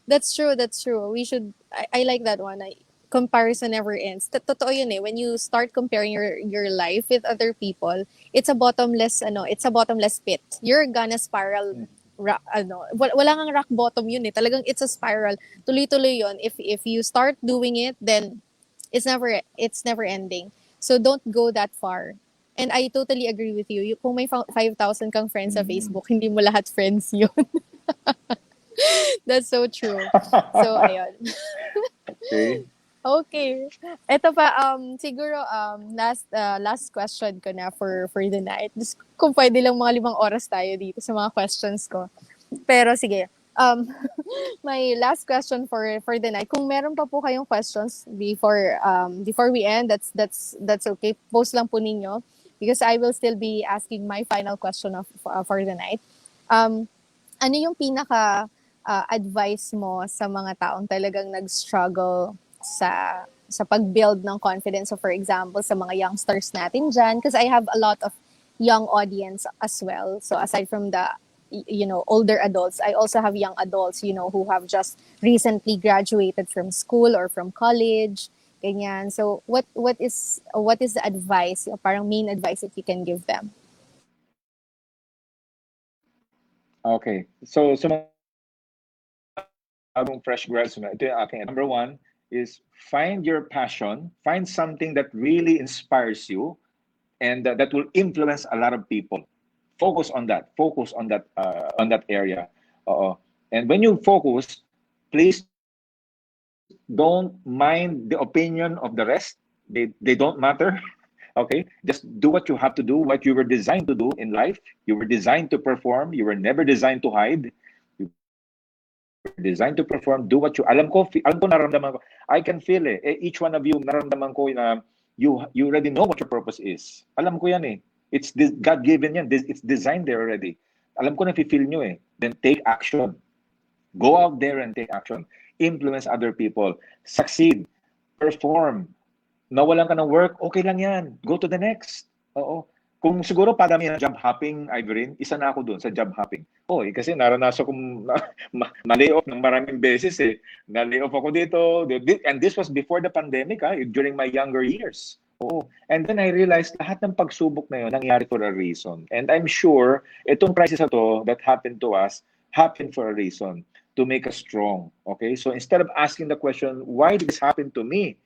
that's true, that's true. We should, I like that one. Comparison never ends. Totoo yun eh. When you start comparing your life with other people, it's a bottomless pit. You're gonna spiral, wala ngang rock bottom yun eh. Talagang it's a spiral. Tuloy-tuloy yun. If you start doing it, then it's never ending. So don't go that far. And I totally agree with you. Kung may 5,000 kang friends sa Mm. Facebook, hindi mo lahat friends yun. That's so true. So, ayun. Okay. Okay. Ito pa, siguro, last question ko na for the night. Just kung pwede lang mga 5 oras tayo dito sa mga questions ko. Pero sige, my last question for the night. Kung meron pa po kayong questions before we end, that's okay. Post lang po ninyo because I will still be asking my final question for the night. Ano yung pinaka advice mo sa mga taong talagang nag-struggle sa pag-build ng confidence? So for example, sa mga youngsters natin dyan, because I have a lot of young audience as well. So aside from the older adults, I also have young adults, who have just recently graduated from school or from college, ganyan. So what is the advice, parang main advice that you can give them? Okay. So, sa mga bagong fresh grads, ito yung aking number one is find your passion, find something that really inspires you and that will influence a lot of people. Focus on that. Focus on that area. And when you focus, please don't mind the opinion of the rest. They don't matter. Okay, just do what you have to do, what you were designed to do in life. You were designed to perform. You were never designed to hide. You were designed to perform. Do what you alam ko, nararamdaman ko. I can feel it. Each one of you, nararamdaman ko na you already know what your purpose is. Alam ko yan eh. It's God given yan. It's designed there already. Alam ko na feel nyo eh. Then take action. Go out there and take action. Influence other people. Succeed. Perform. Nawalan ka ng work, okay lang yan. Go to the next. Oo. Kung siguro padami ng job hopping, Ivory, isa na ako dun sa job hopping. Kasi naranasan kong ma-lay off ng maraming beses eh. Na-lay off ako dito. And this was before the pandemic, during my younger years. And then I realized lahat ng pagsubok na yun nangyari for a reason. And I'm sure itong crisis na to that happened to us happened for a reason to make us strong. Okay? So instead of asking the question, why did this happen to me?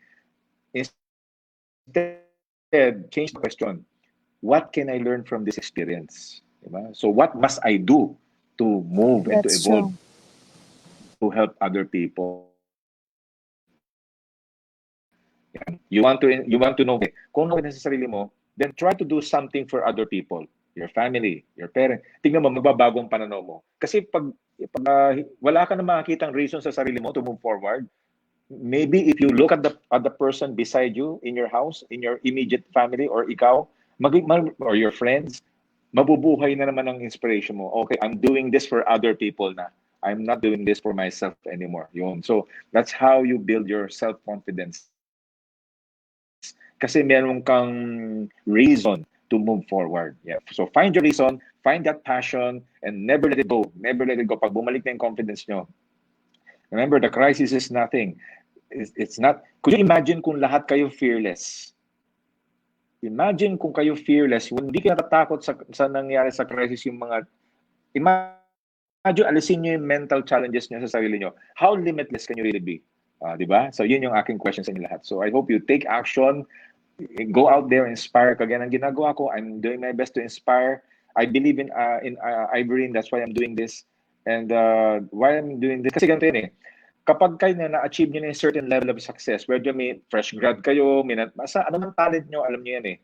Instead, change the question, what can I learn from this experience? Diba? So what must I do to move and to That's evolve true. to help other people? Yan. You want to know, kung ano na sa sarili mo, then try to do something for other people, your family, your parents. Tingnan mo, magbabago ang pananaw mo. Kasi pag wala ka na makakitang reason sa sarili mo to move forward, maybe if you look at the person beside you in your house, in your immediate family, or ikaw, or your friends, mabubuhay na naman ang inspiration mo. Okay, I'm doing this for other people na. I'm not doing this for myself anymore. Yun. So, that's how you build your self-confidence. Kasi meron kang reason to move forward. Yeah. So, find your reason, find that passion, and never let it go. Never let it go. Pag bumalik na yung confidence nyo, remember, the crisis is nothing. It's not. Could you imagine kung lahat kayo fearless? Imagine kung kayo fearless, hindi kayo natatakot sa nangyari sa crisis yung mga. Imagine, alisin nyo yung mental challenges nyo sa sarili nyo. How limitless can you really be? Diba? So yun yung aking question sa inyo lahat. So I hope you take action, go out there, inspire. Kagaya ng ginagawa ko, I'm doing my best to inspire. I believe in Ivory, that's why I'm doing this. And why I'm doing this, kasi ganito yun eh. Kapag kayo na-achieve nyo na yung certain level of success, whether may fresh grad kayo, basta anong talent nyo, alam nyo yan eh.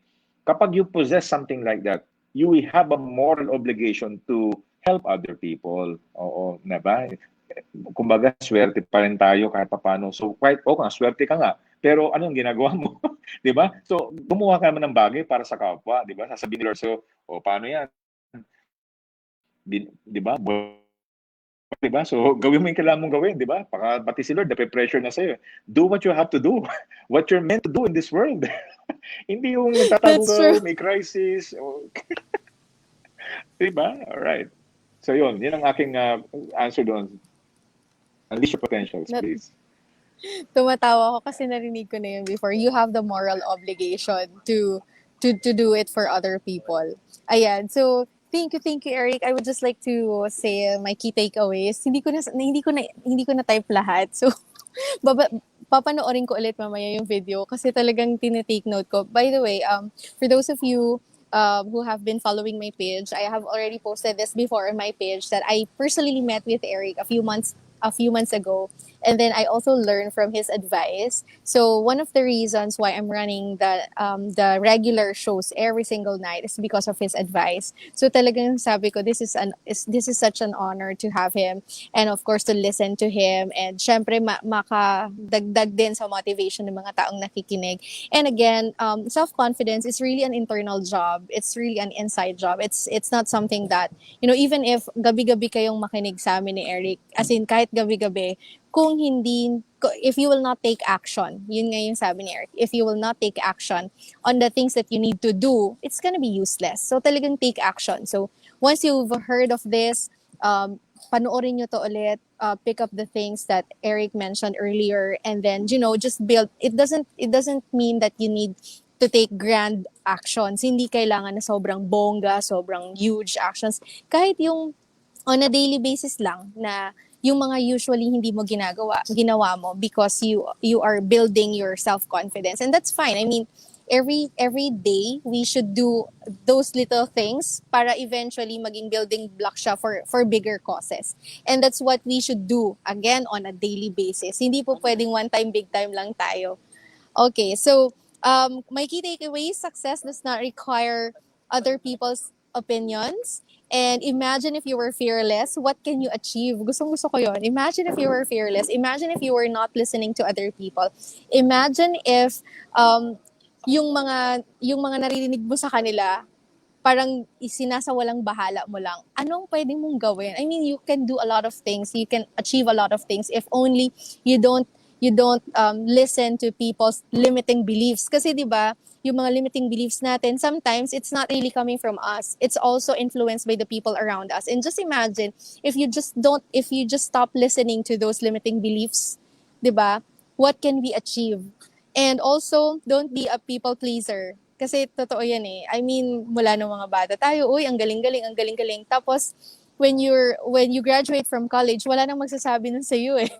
Kapag you possess something like that, you have a moral obligation to help other people. Oo, na ba? kumbaga swerte pa rin tayo kahit papaano. So kahit swerte ka nga, pero anong ginagawa mo? 'Di ba? So gumawa ka naman ng bagay para sa kapwa, 'di ba? Sasabihin ni Lord, so paano 'yan? 'Di ba? 'Di ba? So gawin mo 'yung kailangan mong gawin, 'di ba? Pati si Lord nape-pressure na sa'yo. Do what you have to do. What you're meant to do in this world. Hindi 'yung nagtatago That's ka, true. may crisis, 'di ba? All right. So 'yun ang aking answer doon. Unleash your potentials, Na, please. tumatawa ako kasi narinig ko na yun before. You have the moral obligation to do it for other people. Ayan. So, thank you, Eric. I would just like to say my key takeaways. Hindi ko na type lahat. So, baba, papanoorin ko ulit mamaya yung video kasi talagang tinitake note ko. By the way, for those of you who have been following my page, I have already posted this before on my page that I personally met with Eric a few months ago, and then I also learned from his advice. So one of the reasons why I'm running the regular shows every single night is because of his advice. So talagang sabi ko, this is such an honor to have him, and of course to listen to him, and syempre makadagdag din sa motivation ng mga taong nakikinig. And again, self-confidence is really an internal job. It's really an inside job. It's not something that, even if gabi-gabi kayong makinig sa amin ni Eric, as in kahit gabi-gabi, if you will not take action, yun nga yung sabi ni Eric, if you will not take action on the things that you need to do, it's gonna be useless. So talagang take action. So once you've heard of this, panoorin nyo to ulit, pick up the things that Eric mentioned earlier, and then, just build. It doesn't mean that you need to take grand actions. Hindi kailangan na sobrang bongga, sobrang huge actions. Kahit yung on a daily basis lang na yung mga usually hindi mo ginawa mo because you are building your self-confidence. And that's fine. I mean, every day we should do those little things para eventually maging building block siya for bigger causes. And that's what we should do again on a daily basis. Hindi po pwedeng one time big time lang tayo. Okay, so my key takeaway: success does not require other people's opinions. And imagine if you were fearless, what can you achieve? Gustong gusto ko yun. Imagine if you were fearless. Imagine if you were not listening to other people. Imagine if yung mga naririnig mo sa kanila, parang isinasawalang bahala mo lang. Anong pwede mong gawin? I mean, you can do a lot of things. You can achieve a lot of things if only you don't listen to people's limiting beliefs. Kasi 'di ba, yung mga limiting beliefs natin, sometimes it's not really coming from us. It's also influenced by the people around us. And just imagine if you just stop listening to those limiting beliefs, 'di ba? What can we achieve? And also, don't be a people pleaser. Kasi totoo yan eh. I mean, mula nung mga bata tayo, uy, ang galing-galing, ang galing-galing. Tapos, when you graduate from college, wala nang magsasabi nun sa iyo eh.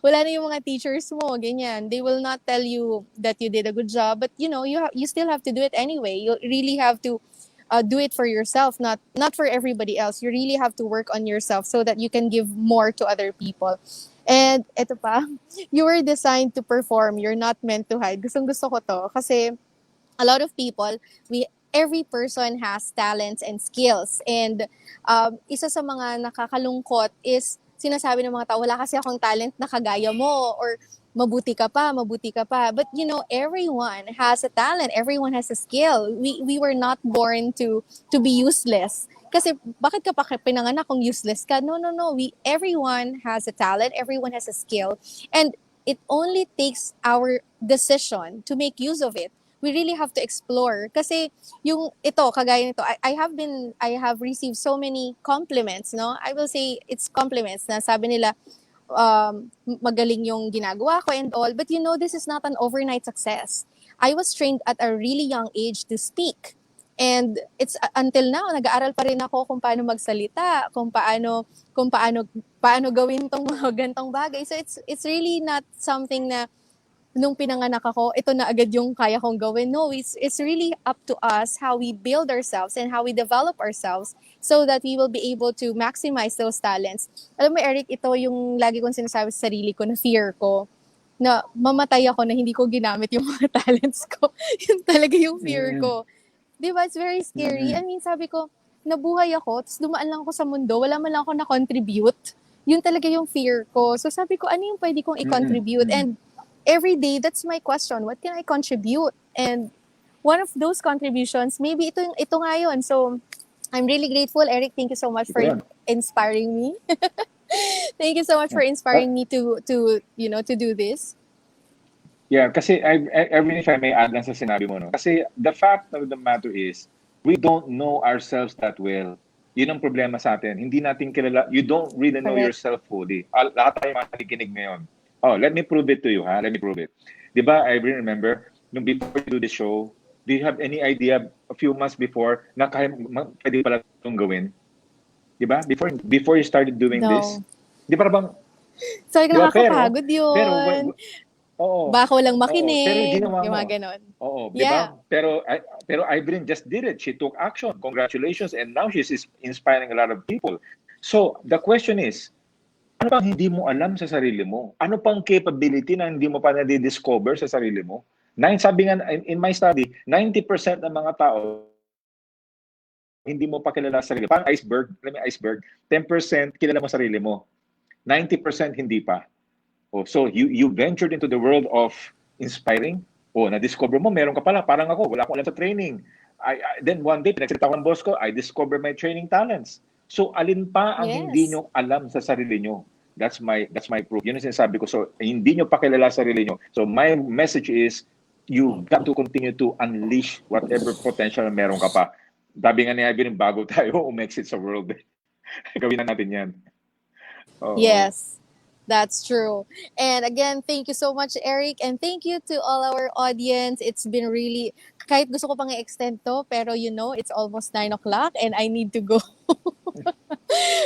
Wala na yung mga teachers mo, ganyan. They will not tell you that you did a good job, but you still have to do it anyway. You really have to do it for yourself, not for everybody else. You really have to work on yourself so that you can give more to other people. And eto pa, you were designed to perform. You're not meant to hide. Gustong gusto ko to kasi a lot of people, every person has talents and skills. And isa sa mga nakakalungkot is sinasabi ng mga tao, wala kasi akong talent na kagaya mo, or mabuti ka pa, mabuti ka pa. But everyone has a talent, everyone has a skill. We were not born to be useless. Kasi bakit ka pa pinanganak kung useless ka? No, no, no. Everyone has a talent, everyone has a skill. And it only takes our decision to make use of it. We really have to explore kasi yung ito kagaya nito, I have received so many compliments, no, I will say it's compliments na sabi nila, magaling yung ginagawa ko and all, but this is not an overnight success. I was trained at a really young age to speak, and it's until now nag-aaral pa rin ako kung paano magsalita, kung paano gawin tong mga gantong bagay. So it's really not something na nung pinanganak ako, ito na agad yung kaya kong gawin. No, it's really up to us how we build ourselves and how we develop ourselves so that we will be able to maximize those talents. Alam mo, Eric, ito yung lagi kong sinasabi sa sarili ko na fear ko, na mamatay ako na hindi ko ginamit yung mga talents ko. Yun talaga yung fear Mm, ko. Di ba? It's very scary. I mm, mean, sabi ko, nabuhay ako, tapos dumaan lang ako sa mundo, wala man lang ako na-contribute. yun talaga yung fear ko. So sabi ko, ano yung pwede kong Mm-mm. i-contribute? Mm-mm. And every day, that's my question. What can I contribute? And one of those contributions, maybe ito nga yun. So I'm really grateful, Eric. Thank you so much Ito for yun. inspiring me. Thank you so much for Yeah. inspiring me to do this. Yeah, kasi Evelyn, if I may add lang sa sinabi mo, no? Kasi the fact of the matter is, we don't know ourselves that well. Yun ang problema sa atin. Hindi natin kilala, you don't really know Correct. yourself fully. Lahat tayo makikinig ngayon. Oh, let me prove it to you, ha? Let me prove it. Di ba, Evelyn, remember, nung before you do the show, do you have any idea a few months before na pwede pala itong gawin? Di ba? Before you started doing this, No. di ba bang, Sabi ko, di ba, nakakapagod pero yun. Oo. Baka walang Oo, pero makinig. ginawa Yung mo. mga ganon. Oo, 'di Yeah. ba? Pero Irene just did it. She took action. Congratulations, and now she's inspiring a lot of people. So, the question is, ano pang hindi mo alam sa sarili mo? Ano pang capability na hindi mo pa na-discover sa sarili mo? Sabi nga, in my study, 90% ng mga tao hindi mo pa kilala sa sarili. Parang iceberg, alam mo yung iceberg, 10% kilala mo sarili mo. 90% hindi pa. Oh, so you ventured into the world of inspiring. Oh, na-discover mo, meron ka pala. Parang ako, wala akong alam sa training. Then one day, pinagsalita ko ng boss ko, I discovered my training talents. So, alin pa ang hindi Yes. nyo alam sa sarili nyo? That's my proof. Yun ang sinasabi ko. So, hindi nyo pa kilala sa sarili nyo. So, my message is, you got to continue to unleash whatever potential na meron ka pa. Sabi nga ni Ivan, bago tayo umexit sa world. Gawin na natin yan. Oo. Yes. That's true. And again, thank you so much, Eric. And thank you to all our audience. It's been really, kahit gusto ko pang i-extend to, pero it's almost 9 o'clock and I need to go.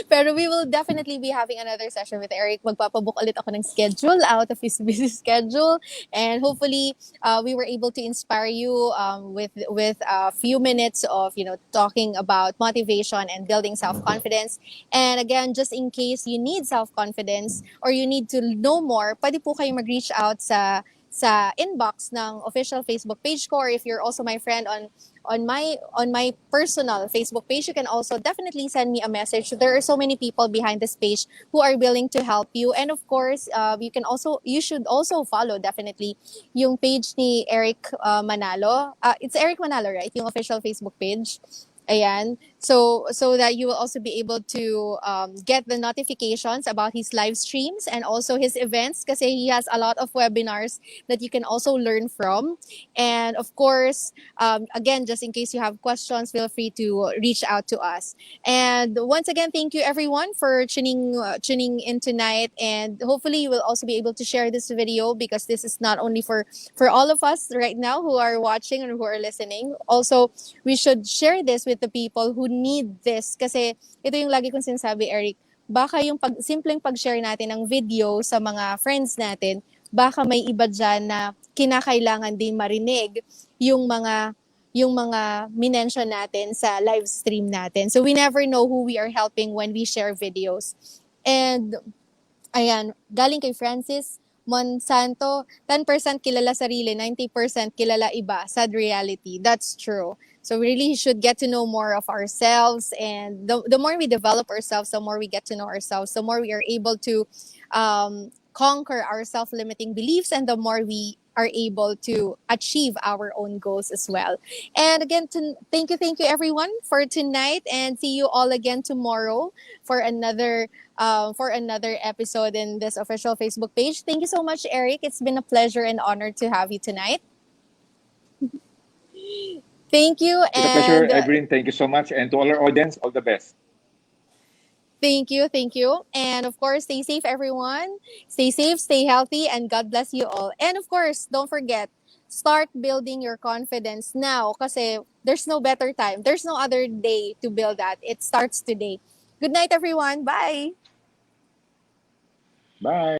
Pero we will definitely be having another session with Eric. Magpapabook ulit ako ng schedule out of his busy schedule. And hopefully, we were able to inspire you with a few minutes of, talking about motivation and building self-confidence. And again, just in case you need self-confidence or you need to know more, pwede po kayo mag-reach out sa inbox ng official Facebook page ko, or if you're also my friend on my personal Facebook page, you can also definitely send me a message. There are so many people behind this page who are willing to help you, and of course, you should also follow definitely yung page ni Eric Manalo. It's Eric Manalo, right? Yung official Facebook page. Ayan. So that you will also be able to get the notifications about his live streams and also his events, kasi he has a lot of webinars that you can also learn from. And of course, again, just in case you have questions, feel free to reach out to us. And once again, thank you everyone for tuning in tonight. And hopefully, you will also be able to share this video, because this is not only for all of us right now who are watching or who are listening. Also, we should share this with the people who need this. Kasi ito yung lagi kong sinasabi, Eric. Baka yung simpleng pag-share natin ng video sa mga friends natin, baka may iba dyan na kinakailangan din marinig yung mga minention natin sa live stream natin. So we never know who we are helping when we share videos. And ayan, galing kay Francis Monsanto, 10% kilala sarili, 90% kilala iba. Sad reality. That's true. So we really should get to know more of ourselves. And the more we develop ourselves, the more we get to know ourselves, the more we are able to conquer our self-limiting beliefs, and the more we are able to achieve our own goals as well. And again, thank you everyone for tonight, and see you all again tomorrow for another episode in this official Facebook page. Thank you so much, Eric. It's been a pleasure and honor to have you tonight. Thank you, It's a pleasure, and Evelyn. Thank you so much. And to all our audience, all the best. thank you. And of course, stay safe, everyone. Stay safe, stay healthy, and God bless you all. And of course, don't forget, start building your confidence now, kasi there's no better time. There's no other day to build that. It starts today. Good night, everyone. Bye. Bye.